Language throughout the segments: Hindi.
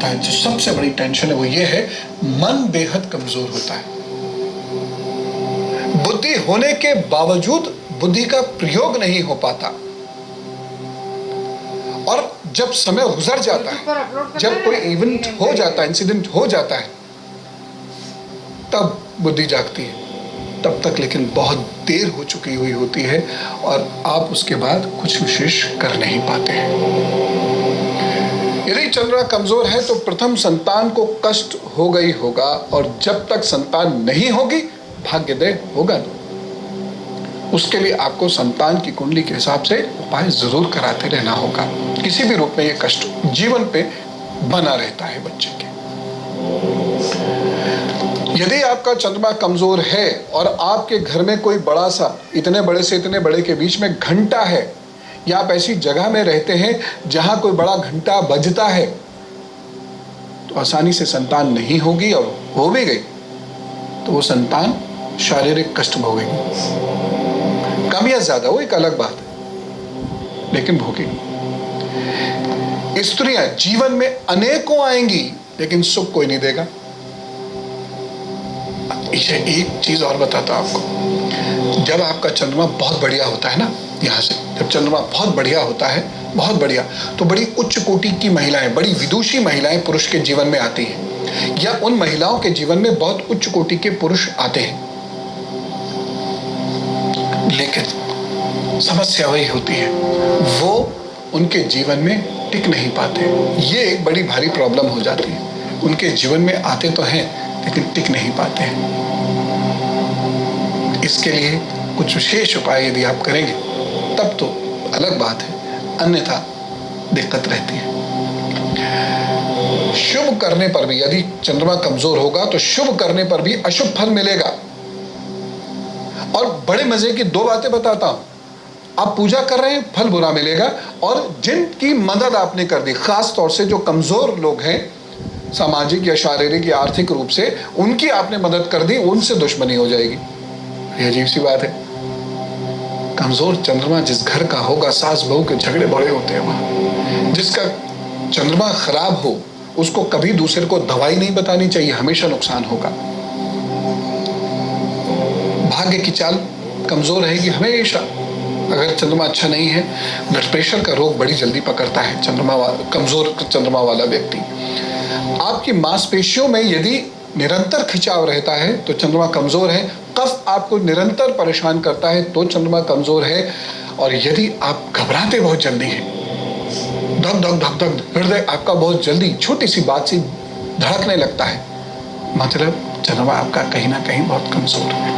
होता है, जो सबसे बड़ी टेंशन है वो ये है, मन बेहद कमजोर होता है। बुद्धि होने के बावजूद बुद्धि का प्रयोग नहीं हो पाता, और जब समय गुजर जाता है, जब कोई इवेंट हो जाता है, इंसिडेंट हो जाता है, तब बुद्धि जागती है। तब तक लेकिन बहुत देर हो चुकी हुई होती है और आप उसके बाद कुछ विशेष कर नहीं पाते हैं। यदि चंद्रमा कमजोर है तो प्रथम संतान को कष्ट होगा ही होगा, और जब तक संतान नहीं होगी भाग्योदय होगा नहीं। उसके लिए आपको संतान की कुंडली के हिसाब से उपाय जरूर कराते रहना होगा। किसी भी रूप में ये कष्ट जीवन पे बना रहता है बच्चे के। यदि आपका चंद्रमा कमजोर है और आपके घर में कोई बड़ा सा, इतने बड़े से इतने बड़े के बीच में घंटा है, या आप ऐसी जगह में रहते हैं जहां कोई बड़ा घंटा बजता है, तो आसानी से संतान नहीं होगी, और हो भी गई तो वो संतान शारीरिक कष्ट भोगेगी। कम या ज्यादा वो एक अलग बात है, लेकिन भोगेगी। स्त्रियां जीवन में अनेकों आएंगी, लेकिन सुख कोई नहीं देगा। इसे एक चीज और बताता हूं आपको, जब आपका चंद्रमा बहुत बढ़िया होता है ना, यहां से जब चंद्रमा बहुत बढ़िया होता है, बहुत बढ़िया, तो बड़ी उच्च कोटि की महिलाएं, बड़ी विदुषी महिलाएं पुरुष के जीवन में आती हैं, या उन महिलाओं के जीवन में बहुत उच्च कोटि के पुरुष आते हैं। लेकिन समस्या वही होती है, वो उनके जीवन में टिक नहीं पाते। ये एक बड़ी भारी प्रॉब्लम हो जाती है। उनके जीवन में आते तो हैं, लेकिन टिक नहीं पाते हैं। इसके लिए कुछ विशेष उपाय यदि आप करेंगे तब तो अलग बात है, अन्यथा दिक्कत रहती है। शुभ करने पर भी, यदि चंद्रमा कमजोर होगा तो शुभ करने पर भी अशुभ फल मिलेगा। और बड़े मजे की दो बातें बताता हूं। आप पूजा कर रहे हैं, फल बुरा मिलेगा, और जिनकी मदद आपने कर दी, खास तौर से जो कमजोर लोग हैं, सामाजिक या शारीरिक या आर्थिक रूप से, उनकी आपने मदद कर दी, उनसे दुश्मनी हो जाएगी। ये अजीब सी बात है। कमजोर चंद्रमा जिस घर का होगा, सास बहू के झगड़े बड़े होते हैं वहां। जिसका चंद्रमा खराब हो, उसको कभी दूसरे को दवाई नहीं बतानी चाहिए, हमेशा नुकसान होगा। भाग्य की चाल कमजोर रहेगी हमेशा। अगर चंद्रमा अच्छा नहीं है, ब्लड प्रेशर का रोग बड़ी जल्दी पकड़ता है कमजोर चंद्रमा वाला व्यक्ति। आपकी मांसपेशियों में यदि निरंतर खिंचाव रहता है तो चंद्रमा कमजोर है। कफ आपको निरंतर परेशान करता है तो चंद्रमा कमजोर है। और यदि आप घबराते बहुत जल्दी हैं, धक धक धक धक, हृदय आपका बहुत जल्दी छोटी सी बात से धड़कने लगता है, मतलब चंद्रमा आपका कहीं ना कहीं बहुत कमजोर है।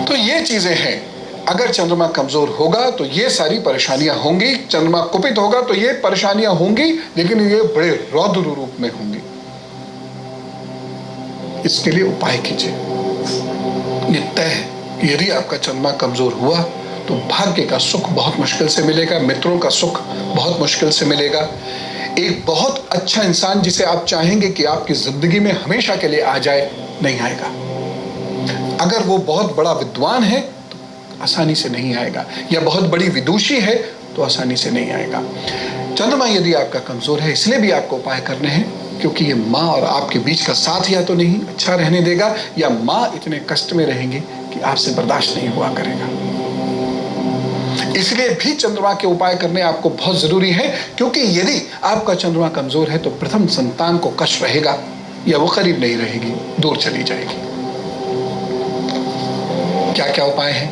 तो ये चीजें हैं। अगर चंद्रमा कमजोर होगा तो ये सारी परेशानियां होंगी, चंद्रमा कुपित होगा तो ये परेशानियां होंगी, लेकिन ये बड़े रौद्र रूप में होंगी। इसके लिए उपाय कीजिए। नित्य है, यदि आपका चंद्रमा कमजोर हुआ तो भाग्य का सुख बहुत मुश्किल से मिलेगा, मित्रों का सुख बहुत मुश्किल से मिलेगा। एक बहुत अच्छा इंसान जिसे आप चाहेंगे कि आपकी जिंदगी में हमेशा के लिए आ जाए, नहीं आएगा। अगर वो बहुत बड़ा विद्वान है तो आसानी से नहीं आएगा, या बहुत बड़ी विदुषी है तो आसानी से नहीं आएगा। चंद्रमा यदि आपका कमजोर है, इसलिए भी आपको उपाय करने हैं क्योंकि ये माँ और आपके बीच का साथ या तो नहीं अच्छा रहने देगा, या माँ इतने कष्ट में रहेंगे कि आपसे बर्दाश्त नहीं हुआ करेगा। इसलिए भी चंद्रमा के उपाय करने आपको बहुत जरूरी है, क्योंकि यदि आपका चंद्रमा कमजोर है तो प्रथम संतान को कष्ट रहेगा, या वो करीब नहीं रहेगी, दूर चली जाएगी। क्या क्या उपाय है?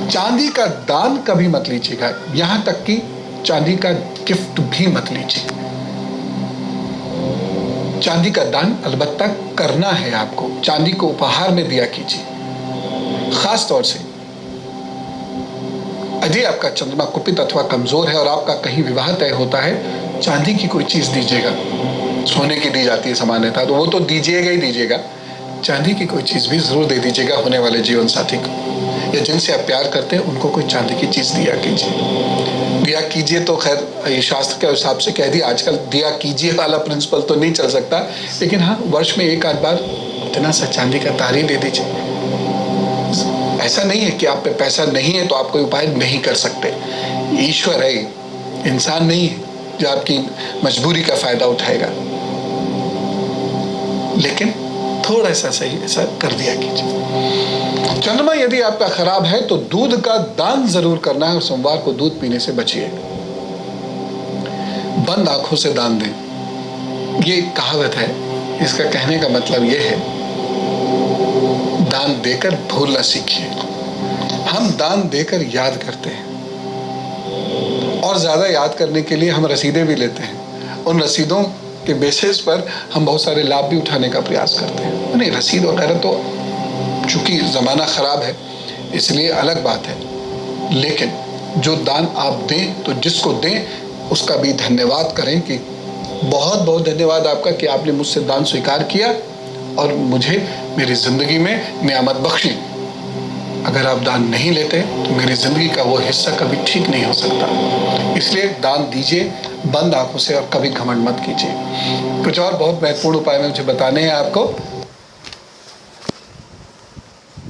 चांदी का दान कभी मत लीजिएगा, यहां तक कि चांदी का गिफ्ट भी मत लीजिए। चांदी का दान अलबत्ता करना है आपको, चांदी को उपहार में दिया कीजिए। खास तौर से यदि आपका चंद्रमा कुपित अथवा कमजोर है और आपका कहीं विवाह तय होता है, चांदी की कोई चीज दीजिएगा। सोने की दी जाती है सामान्यतः, तो वो तो दीजिएगा ही दीजिएगा। चांदी की कोई चीज भी जरूर दे दीजिएगा होने वाले जीवन साथी को, या जिनसे आप प्यार करते हैं उनको कोई चांदी की चीज दिया कीजिए। दिया कीजिए तो खैर ये शास्त्र के हिसाब से कह दिया, आजकल दिया कीजिए वाला प्रिंसिपल तो नहीं चल सकता, लेकिन हाँ वर्ष में एक आध बार इतना सा चांदी का तार ही दे दीजिए। ऐसा नहीं है कि आप पे पैसा नहीं है तो आप कोई उपाय नहीं कर सकते। ईश्वर है, इंसान नहीं है। जो आपकी मजबूरी का फायदा उठाएगा, लेकिन थोड़ा सा सही ऐसा कर दिया कीजिए। चंद्रमा यदि आपका खराब है तो दूध का दान जरूर करना है और सोमवार को दूध पीने से बचिए। बंद आंखों से दान दें, ये एक कहावत है। इसका कहने का मतलब ये है, दान देकर भूलना सीखिए। हम दान देकर याद करते हैं और ज्यादा याद करने के लिए हम रसीदें भी लेते हैं। उन रसीदों के बेसिस पर हम बहुत सारे लाभ भी उठाने का प्रयास करते हैं। नहीं, रसीद वगैरह तो चूंकि जमाना खराब है इसलिए अलग बात है, लेकिन जो दान आप दें तो जिसको दें उसका भी धन्यवाद करें कि बहुत बहुत धन्यवाद आपका कि आपने मुझसे दान स्वीकार किया और मुझे मेरी जिंदगी में नियामत बख्शी। अगर आप दान नहीं लेते तो मेरी जिंदगी का वो हिस्सा कभी ठीक नहीं हो सकता। इसलिए दान दीजिए बंद आंखों से और कभी घमंड मत कीजिए। कुछ और बहुत महत्वपूर्ण उपाय मैं मुझे बताने हैं आपको।